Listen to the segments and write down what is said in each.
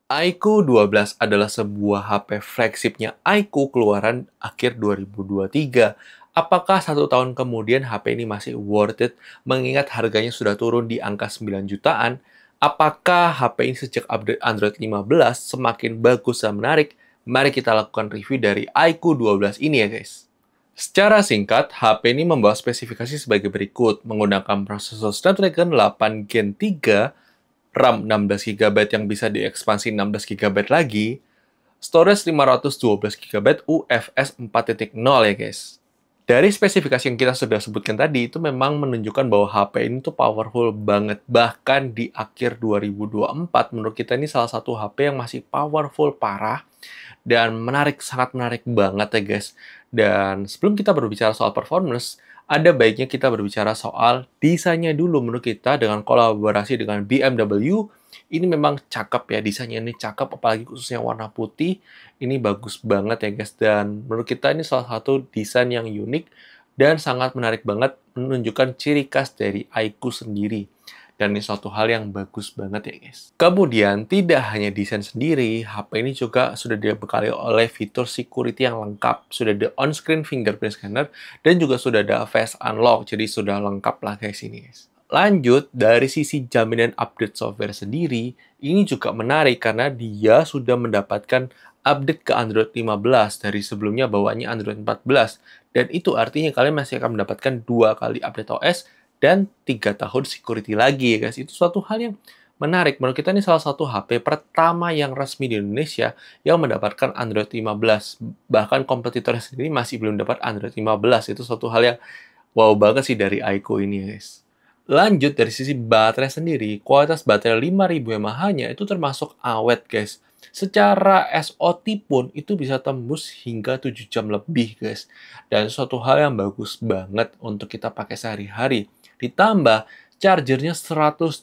iQOO 12 adalah sebuah HP flagshipnya iQOO keluaran akhir 2023. Apakah 1 tahun kemudian HP ini masih worth it mengingat harganya sudah turun di angka 9 jutaan? Apakah HP ini sejak update Android 15 semakin bagus dan menarik? Mari kita lakukan review dari iQOO 12 ini ya guys. Secara singkat, HP ini membawa spesifikasi sebagai berikut, menggunakan prosesor Snapdragon 8 Gen 3, RAM 16 GB yang bisa diekspansi 16 GB lagi, storage 512 GB UFS 4.0 ya guys. Dari spesifikasi yang kita sudah sebutkan tadi, itu memang menunjukkan bahwa HP ini tuh powerful banget. Bahkan di akhir 2024, menurut kita ini salah satu HP yang masih powerful parah dan menarik, sangat menarik banget ya guys. Dan sebelum kita berbicara soal performance, ada baiknya kita berbicara soal desainnya dulu. Menurut kita dengan kolaborasi dengan BMW, ini memang cakep ya, desainnya ini cakep, apalagi khususnya warna putih, ini bagus banget ya guys. Dan menurut kita ini salah satu desain yang unik dan sangat menarik banget, menunjukkan ciri khas dari iQOO sendiri. Dan ini suatu hal yang bagus banget ya guys. Kemudian, tidak hanya desain sendiri, HP ini juga sudah dibekali oleh fitur security yang lengkap. Sudah ada on-screen fingerprint scanner, dan juga sudah ada face unlock. Jadi sudah lengkap lah guys ini guys. Lanjut, dari sisi jaminan update software sendiri, ini juga menarik karena dia sudah mendapatkan update ke Android 15 dari sebelumnya bawaannya Android 14. Dan itu artinya kalian masih akan mendapatkan 2 kali update OS dan 3 tahun security lagi ya guys. Itu suatu hal yang menarik. Menurut kita ini salah satu HP pertama yang resmi di Indonesia yang mendapatkan Android 15. Bahkan kompetitornya sendiri masih belum dapat Android 15. Itu suatu hal yang wow banget sih dari iQOO ini ya guys. Lanjut dari sisi baterai sendiri, kualitas baterai 5000 mAh-nya itu termasuk awet guys. Secara SOT pun itu bisa tembus hingga 7 jam lebih guys. Dan suatu hal yang bagus banget untuk kita pakai sehari-hari. Ditambah chargernya 120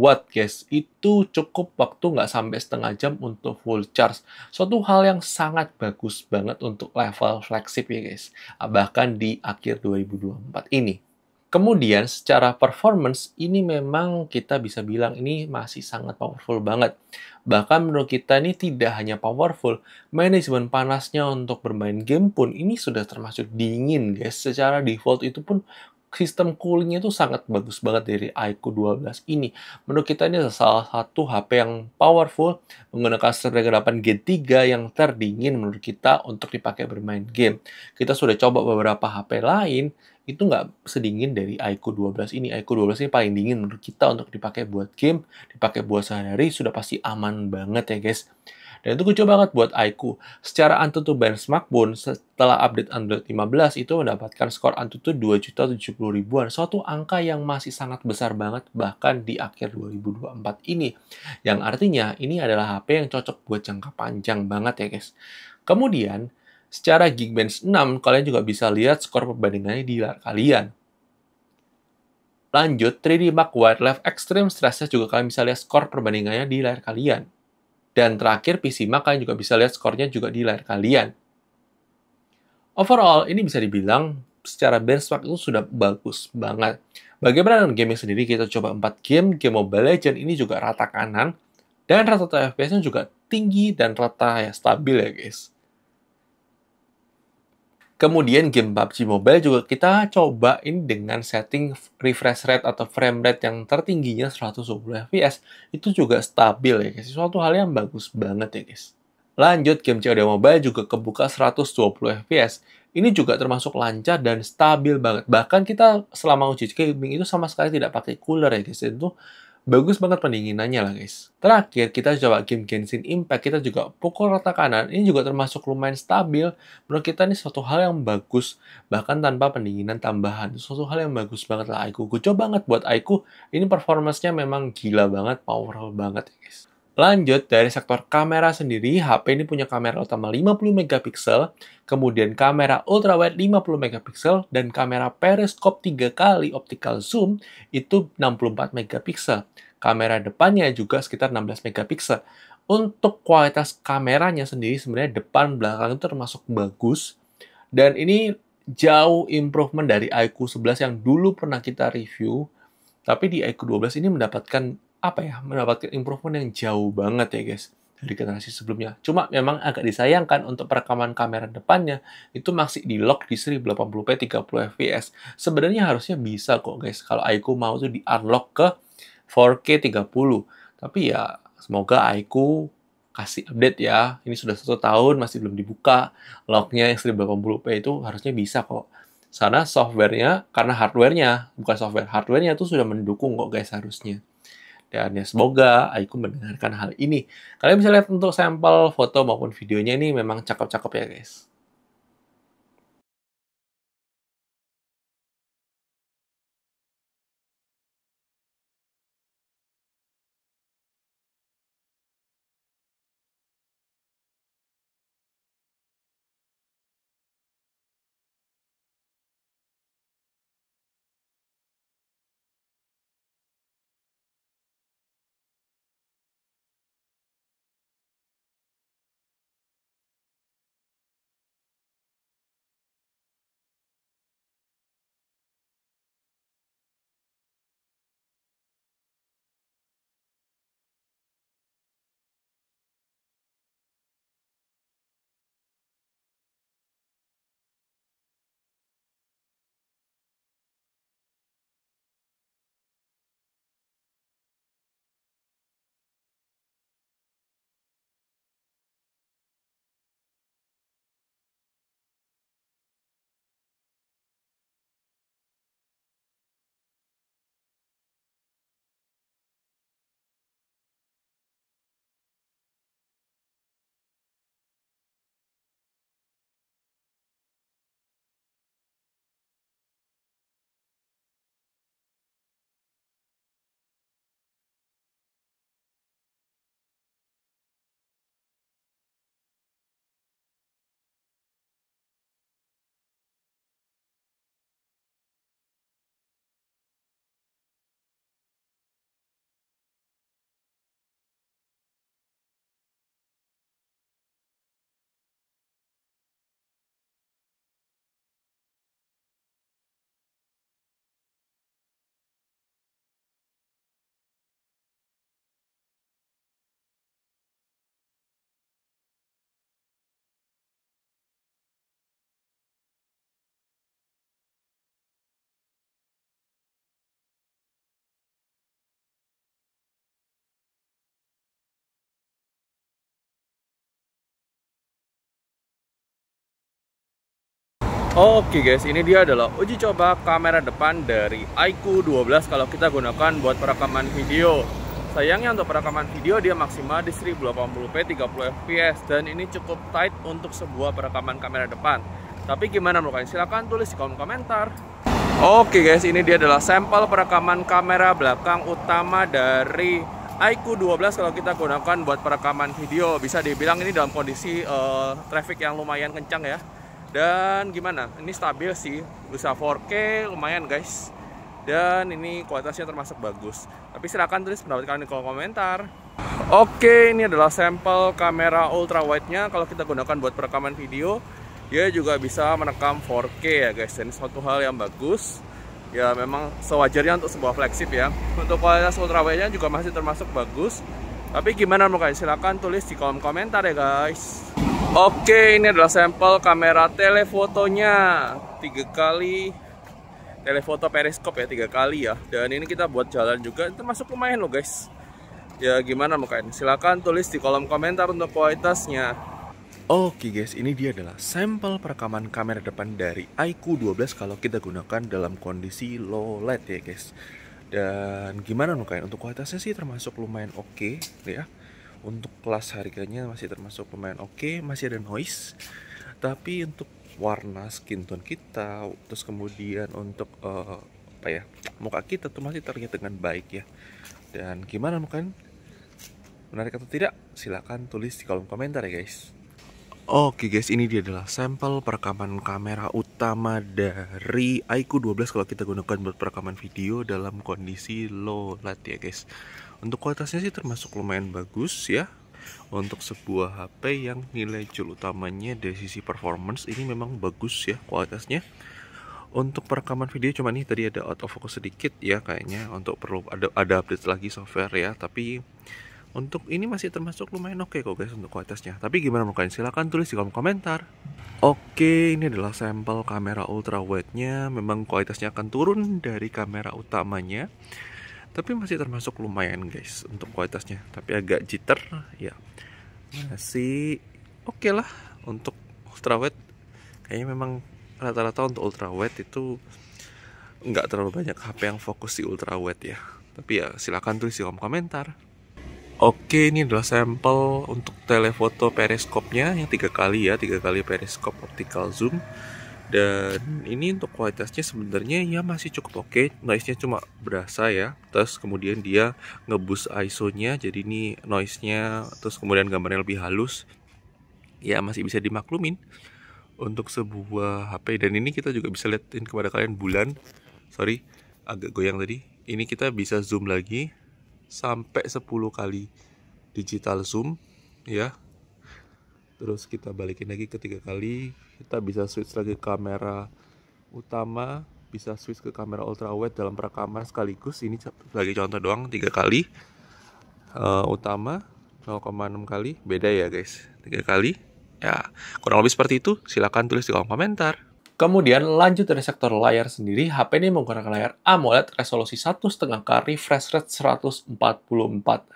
watt guys. Itu cukup waktu nggak sampai setengah jam untuk full charge. Suatu hal yang sangat bagus banget untuk level flagship ya guys. Bahkan di akhir 2024 ini. Kemudian secara performance ini memang kita bisa bilang ini masih sangat powerful banget. Bahkan menurut kita ini tidak hanya powerful, manajemen panasnya untuk bermain game pun ini sudah termasuk dingin guys. Secara default itu pun sistem coolingnya itu sangat bagus banget dari iQOO 12 ini. Menurut kita ini adalah salah satu HP yang powerful menggunakan Snapdragon 8 Gen 3 yang terdingin menurut kita untuk dipakai bermain game. Kita sudah coba beberapa HP lain, itu nggak sedingin dari iQOO 12 ini. iQOO 12 ini paling dingin menurut kita untuk dipakai buat game, dipakai buat sehari-hari, sudah pasti aman banget ya guys. Dan itu kecil banget buat iQOO. Secara Antutu benchmark pun setelah update Android 15 itu mendapatkan skor Antutu 2.070.000-an. Suatu angka yang masih sangat besar banget bahkan di akhir 2024 ini. Yang artinya ini adalah HP yang cocok buat jangka panjang banget ya guys. Kemudian, secara Geekbench 6, kalian juga bisa lihat skor perbandingannya di layar kalian. Lanjut, 3D Mark Wildlife Extreme Stress juga kalian bisa lihat skor perbandingannya di layar kalian. Dan terakhir, PC Mark kalian juga bisa lihat skornya juga di layar kalian. Overall, ini bisa dibilang secara benchmark itu sudah bagus banget. Bagaimana dengan gaming sendiri? Kita coba 4 game. Game Mobile Legends ini juga rata kanan. Dan rata-rata FPS-nya juga tinggi dan rata ya, stabil ya guys. Kemudian game PUBG Mobile juga kita cobain dengan setting refresh rate atau frame rate yang tertingginya 120 fps. Itu juga stabil ya guys. Suatu hal yang bagus banget ya guys. Lanjut, game COD Mobile juga kebuka 120 fps. Ini juga termasuk lancar dan stabil banget. Bahkan kita selama uji gaming itu sama sekali tidak pakai cooler ya guys. Itu bagus banget pendinginannya lah guys. Terakhir, kita coba game Genshin Impact. Kita juga pukul rata kanan. Ini juga termasuk lumayan stabil. Menurut kita ini suatu hal yang bagus. Bahkan tanpa pendinginan tambahan. Suatu hal yang bagus banget lah iQOO. Coba banget buat iQOO. Ini performance-nya memang gila banget. Powerful banget ya guys. Lanjut, dari sektor kamera sendiri, HP ini punya kamera utama 50 megapiksel, kemudian kamera ultrawide 50 megapiksel, dan kamera periskop 3 kali optical zoom itu 64 megapiksel. Kamera depannya juga sekitar 16 megapiksel. Untuk kualitas kameranya sendiri sebenarnya depan belakang itu termasuk bagus, dan ini jauh improvement dari iQOO 11 yang dulu pernah kita review, tapi di iQOO 12 ini mendapatkan improvement yang jauh banget ya guys. dari generasi sebelumnya. Cuma memang agak disayangkan untuk perekaman kamera depannya itu masih di-lock di 1080p 30 fps. Sebenarnya harusnya bisa kok guys kalau iQOO mau tuh di-unlock ke 4K 30. Tapi ya semoga iQOO kasih update ya. Ini sudah 1 tahun masih belum dibuka. Locknya yang 1080p itu harusnya bisa kok. Karena software-nya, karena hardware-nya, bukan software, hardware-nya itu sudah mendukung kok guys harusnya. Dan ya semoga iQOO mendengarkan hal ini. Kalian bisa lihat untuk sampel foto maupun videonya ini memang cakep-cakep ya guys. Oke guys, ini dia adalah uji coba kamera depan dari iQOO 12 kalau kita gunakan buat perekaman video. Sayangnya untuk perekaman video dia maksimal di 1080p 30 fps dan ini cukup tight untuk sebuah perekaman kamera depan. Tapi gimana menurut kalian? Silahkan tulis di kolom komentar. Oke guys, ini dia adalah sampel perekaman kamera belakang utama dari iQOO 12 kalau kita gunakan buat perekaman video. Bisa dibilang ini dalam kondisi traffic yang lumayan kencang ya. Dan gimana? Ini stabil sih, bisa 4K lumayan guys. Dan ini kualitasnya termasuk bagus. Tapi silahkan tulis pendapat kalian di kolom komentar. Oke, ini adalah sampel kamera ultra wide-nya kalau kita gunakan buat perekaman video. Dia juga bisa merekam 4K ya guys. Dan suatu hal yang bagus. Ya memang sewajarnya untuk sebuah flagship ya. Untuk kualitas ultra wide-nya juga masih termasuk bagus. Tapi gimana menurut kalian? Silahkan tulis di kolom komentar ya guys. Oke, ini adalah sampel kamera telefotonya 3 kali telefoto periskop ya, 3 kali ya. Dan ini kita buat jalan juga termasuk lumayan loh guys. Ya gimana mukanya? Silahkan tulis di kolom komentar untuk kualitasnya. Oke guys, ini dia adalah sampel perekaman kamera depan dari iQOO 12 kalau kita gunakan dalam kondisi low light ya guys. Dan gimana mukanya? Untuk kualitasnya sih termasuk lumayan oke ya. Untuk kelas harganya masih termasuk lumayan oke, masih ada noise. Tapi untuk warna skin tone kita, terus kemudian untuk muka kita tuh masih terlihat dengan baik ya. Dan gimana mungkin menarik atau tidak? Silahkan tulis di kolom komentar ya guys. Oke guys, ini dia adalah sampel perekaman kamera utama dari iQOO 12 kalau kita gunakan buat perekaman video dalam kondisi low light ya guys. Untuk kualitasnya sih termasuk lumayan bagus ya. Untuk sebuah HP yang nilai jual utamanya dari sisi performance ini memang bagus ya kualitasnya. Untuk perekaman video cuma nih tadi ada autofocus sedikit ya kayaknya, untuk perlu ada update lagi software ya. Tapi Untuk ini masih termasuk lumayan oke kok guys untuk kualitasnya. Tapi gimana menurut kalian? Silahkan tulis di kolom komentar. Oke, ini adalah sampel kamera ultrawide-nya. Memang kualitasnya akan turun dari kamera utamanya, tapi masih termasuk lumayan guys untuk kualitasnya. Tapi agak jitter, ya masih oke lah untuk ultrawide. Kayaknya memang rata-rata untuk ultrawide itu nggak terlalu banyak HP yang fokus di ultrawide ya. Tapi ya silakan tulis di kolom komentar. Oke, ini adalah sampel untuk telefoto periskopnya yang 3 kali ya, 3 kali periskop optical zoom. Dan ini untuk kualitasnya sebenarnya ya masih cukup oke. Noise-nya cuma berasa ya. Terus kemudian dia nge-boost ISO-nya, jadi ini noise-nya, terus kemudian gambarnya lebih halus. Ya masih bisa dimaklumin untuk sebuah HP. Dan ini kita juga bisa lihatin kepada kalian bulan. Sorry, agak goyang tadi. Ini kita bisa zoom lagi sampai 10 kali digital zoom ya. Terus kita balikin lagi ke 3 kali. Kita bisa switch lagi ke kamera utama, bisa switch ke kamera ultrawide dalam perekaman sekaligus. Ini sebagai contoh doang, 3 kali. Utama 0,6 kali, beda ya guys, 3 kali. Ya, kurang lebih seperti itu. Silahkan tulis di kolom komentar. Kemudian lanjut dari sektor layar sendiri, HP ini menggunakan layar AMOLED resolusi 1,5K refresh rate 144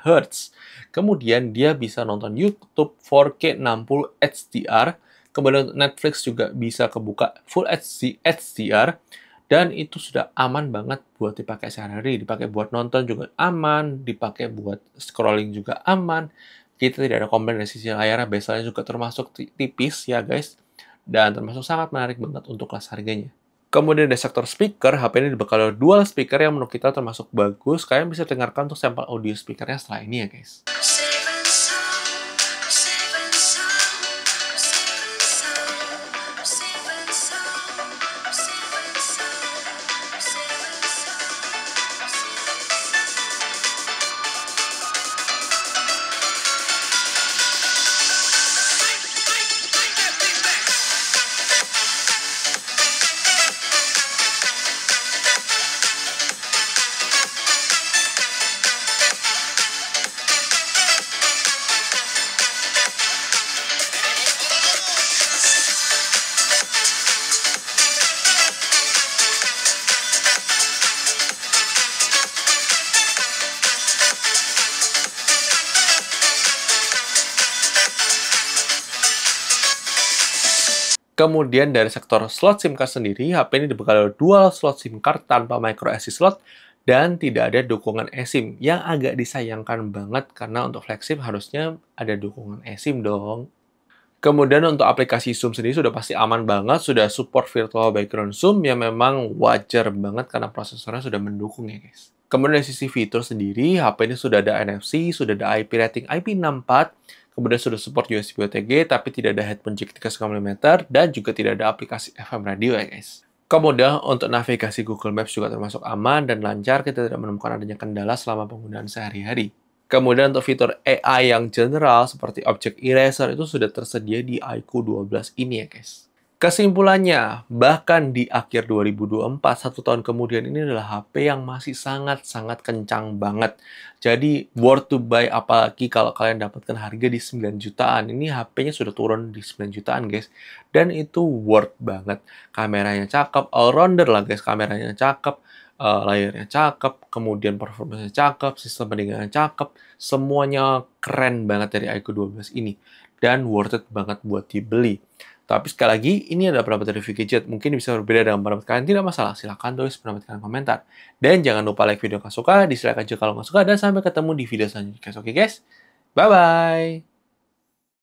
Hz. Kemudian dia bisa nonton YouTube 4K 60 HDR. Kemudian Netflix juga bisa kebuka Full HD HDR. Dan itu sudah aman banget buat dipakai sehari-hari. Dipakai buat nonton juga aman, dipakai buat scrolling juga aman. Kita tidak ada komplain dari sisi layarnya, bezelnya juga termasuk tipis ya guys. Dan termasuk sangat menarik banget untuk kelas harganya. Kemudian dari sektor speaker, HP ini dibekali dual speaker yang menurut kita termasuk bagus. Kalian bisa dengarkan untuk sampel audio speakernya setelah ini ya guys. Kemudian dari sektor slot SIM card sendiri, HP ini dibekali dual slot SIM card tanpa micro SD slot dan tidak ada dukungan eSIM, yang agak disayangkan banget karena untuk flagship harusnya ada dukungan eSIM dong. Kemudian untuk aplikasi zoom sendiri sudah pasti aman banget, sudah support virtual background zoom yang memang wajar banget karena prosesornya sudah mendukung ya guys. Kemudian dari sisi fitur sendiri, HP ini sudah ada NFC, sudah ada IP rating IP64, kemudian sudah support USB OTG, tapi tidak ada headphone jack 3,5 mm, dan juga tidak ada aplikasi FM radio ya guys. Kemudian untuk navigasi Google Maps juga termasuk aman dan lancar, kita tidak menemukan adanya kendala selama penggunaan sehari-hari. Kemudian untuk fitur AI yang general seperti Object Eraser itu sudah tersedia di iQOO 12 ini ya guys. Kesimpulannya, bahkan di akhir 2024, 1 tahun kemudian ini adalah HP yang masih sangat-sangat kencang banget. Jadi, worth to buy apalagi kalau kalian dapatkan harga di 9 jutaan. Ini HP-nya sudah turun di 9 jutaan guys. Dan itu worth banget. Kameranya cakep, all-rounder lah guys. Kameranya cakep, layarnya cakep, kemudian performanya cakep, sistem pendinginannya cakep. Semuanya keren banget dari iQOO 12 ini. Dan worth it banget buat dibeli. Tapi sekali lagi, ini adalah pendapat review gadget. Mungkin bisa berbeda dengan pendapat kalian, tidak masalah. Silahkan tulis pendapat kalian komentar. Dan jangan lupa like video kalau suka, dislike aja kalau nggak suka, dan sampai ketemu di video selanjutnya. Oke guys? Bye-bye!